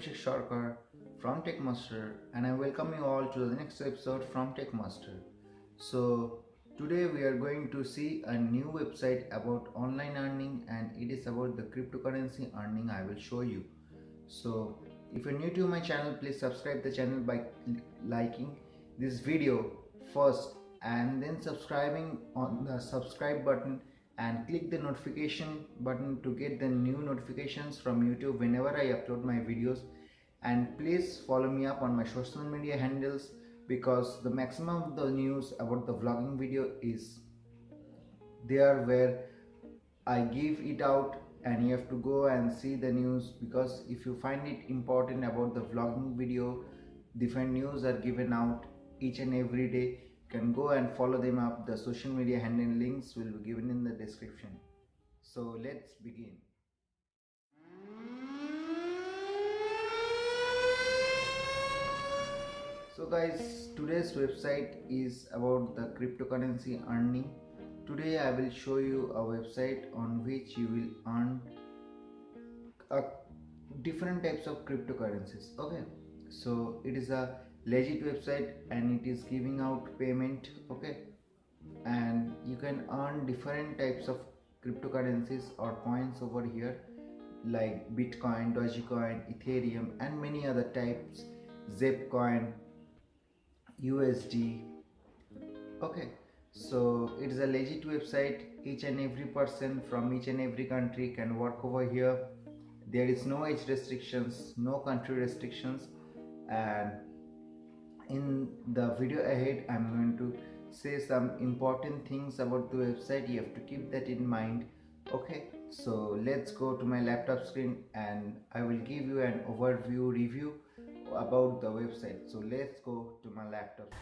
Abhishek Sharkar from Techmaster, and I welcome you all to the next episode from Techmaster. So, today we are going to see a new website about online earning, and it is about the cryptocurrency earning. I will show you. So, if you're new to my channel, please subscribe the channel by liking this video first and then subscribing on the subscribe button and click the notification button to get the new notifications from YouTube whenever I upload my videos. And please follow me up on my social media handles because the maximum of the news about the vlogging video is there where I give it out, and you have to go and see the news, because if you find it important about the vlogging video, different news are given out each and every day. You can go and follow them up. The social media handle links will be given in the description. So let's begin. So guys, today's website is about the cryptocurrency earning. Today I will show you a website on which you will earn a different types of cryptocurrencies. Okay, so it is a legit website and it is giving out payment. Okay, and you can earn different types of cryptocurrencies or coins over here, like Bitcoin, Dogecoin, Ethereum, and many other types, Zepcoin, USD. Okay, so it is a legit website. Each and every person from each and every country can work over here. There is no age restrictions, no country restrictions. And in the video ahead, I'm going to say some important things about the website. You have to keep that in mind. Okay, so let's go to my laptop screen and I will give you an overview review about the website. So let's go to my laptop.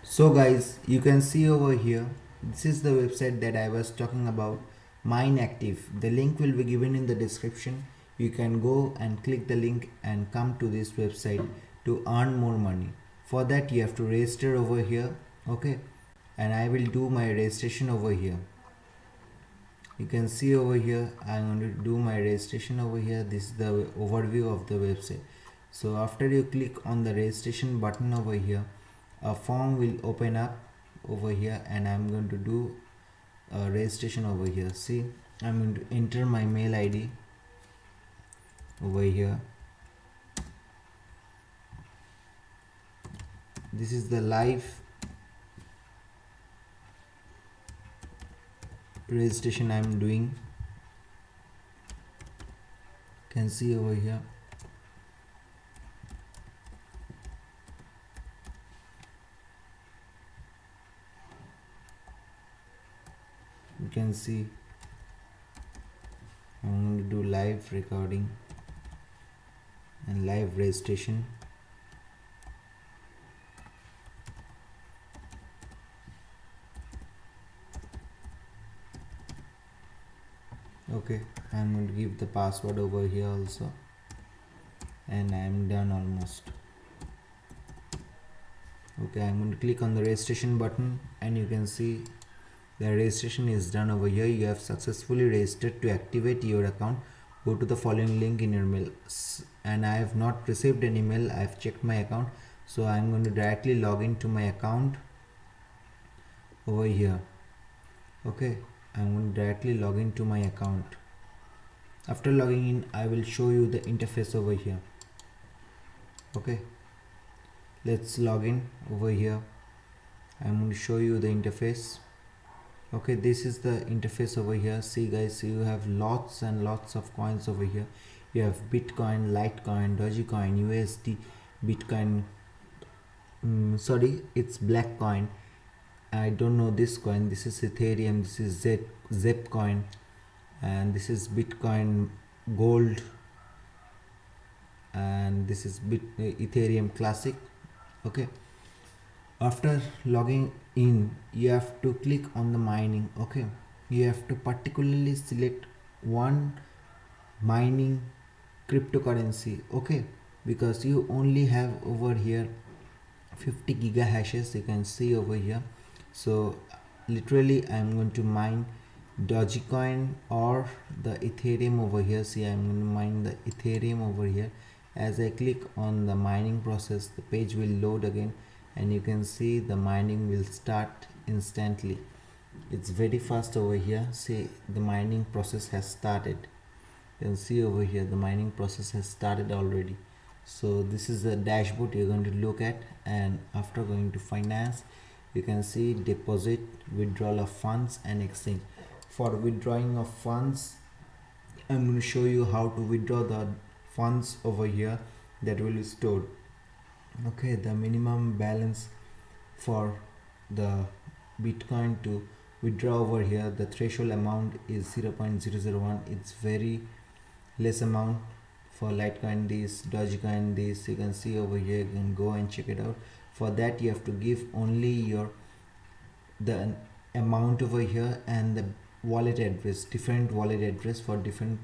So guys, you can see over here, this is the website that I was talking about, MineActive. The link will be given in the description. You can go and click the link and come to this website to earn more money. For that you have to register over here. Okay, and I will do my registration over here. You can see over here I'm going to do my registration over here. This is the overview of the website. So after you click on the registration button over here, a form will open up over here and I'm going to do a registration over here. See, I'm going to enter my mail ID over here. This is the live registration I'm doing. You can see over here. You can see I'm going to do live recording and live registration. Okay, I'm going to give the password over here also, and I'm done almost. Okay, I'm going to click on the registration button and you can see the registration is done over here. You have successfully registered. To activate your account, go to the following link in your mail. And I have not received an email. I have checked my account, so I'm going to directly log into my account over here. Okay, I'm going to directly log into my account. After logging in, I will show you the interface over here. Okay, let's log in over here. I'm going to show you the interface. Okay, this is the interface over here. See guys, you have lots and lots of coins over here. You have Bitcoin, Litecoin, Dogecoin, USD, Bitcoin, sorry, it's black coin. I don't know this coin. This is Ethereum, this is Zepcoin, and this is Bitcoin Gold, and this is Ethereum Classic. Okay, after logging in, you have to click on the mining. Okay, you have to particularly select one mining cryptocurrency. Okay, because you only have over here 50 gigahashes. You can see over here. So literally I'm going to mine Dogecoin or the Ethereum over here. See, I'm going to mine the Ethereum over here, As I click on the mining process, the page will load again, and you can see the mining will start instantly. It's very fast over here. See, the mining process has started. You can see over here the mining process has started already. So this is the dashboard you're going to look at, and after going to finance, you can see deposit, withdrawal of funds, and exchange. For withdrawing of funds, I'm going to show you how to withdraw the funds over here that will be stored. Okay, the minimum balance for the Bitcoin to withdraw over here, the threshold amount is 0.001. It's very less amount. For Litecoin this, Dogecoin this, you can see over here, you can go and check it out. For that you have to give only the amount over here and the wallet address, different wallet address for different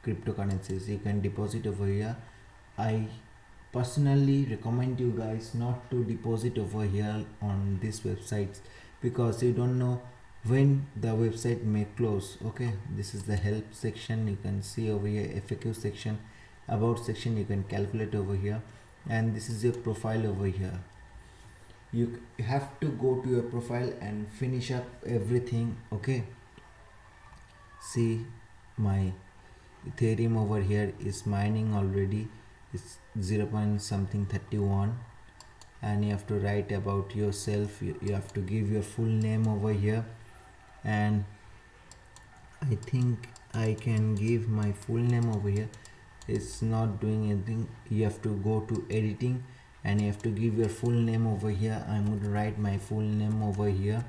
cryptocurrencies. You can deposit over here. I personally recommend you guys not to deposit over here on these websites, because you don't know when the website may close. Okay, this is the help section. You can see over here FAQ section, about section, you can calculate over here, and this is your profile over here. You have to go to your profile and finish up everything. Okay, see, my Ethereum over here is mining already. It's 0 point something 31, and you have to write about yourself. You have to give your full name over here, and I think I can give my full name over here. It's not doing anything. You have to go to editing, and you have to give your full name over here. I'm going to write my full name over here.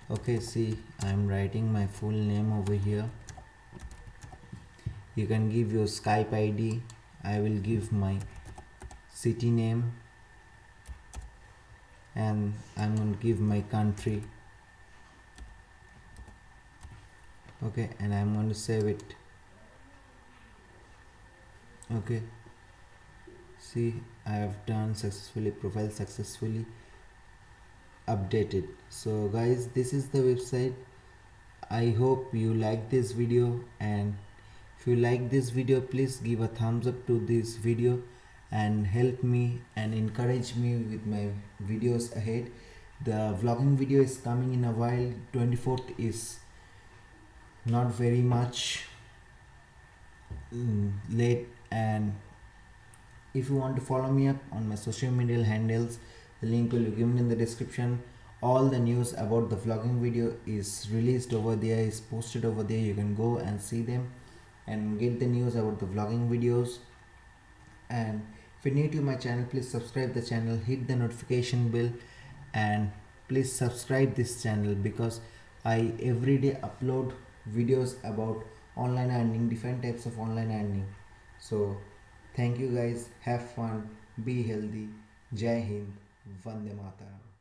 Okay, see, I'm writing my full name over here. You can give your Skype ID. I will give my city name, and I'm going to give my country. Okay, and I'm going to save it. Okay, see, I have done successfully, profile successfully updated. So guys, this is the website. I hope you like this video, and if you like this video, please give a thumbs up to this video and help me and encourage me with my videos ahead. The vlogging video is coming in a while. 24th is not very much late, and if you want to follow me up on my social media handles, the link will be given in the description. All the news about the vlogging video is released over there, is posted over there. You can go and see them and get the news about the vlogging videos. And if you're new to my channel, please subscribe the channel, hit the notification bell, and please subscribe this channel, because I every day upload videos about online earning, different types of online earning. So thank you guys, have fun, be healthy. Jai Hind, Vande Mataram.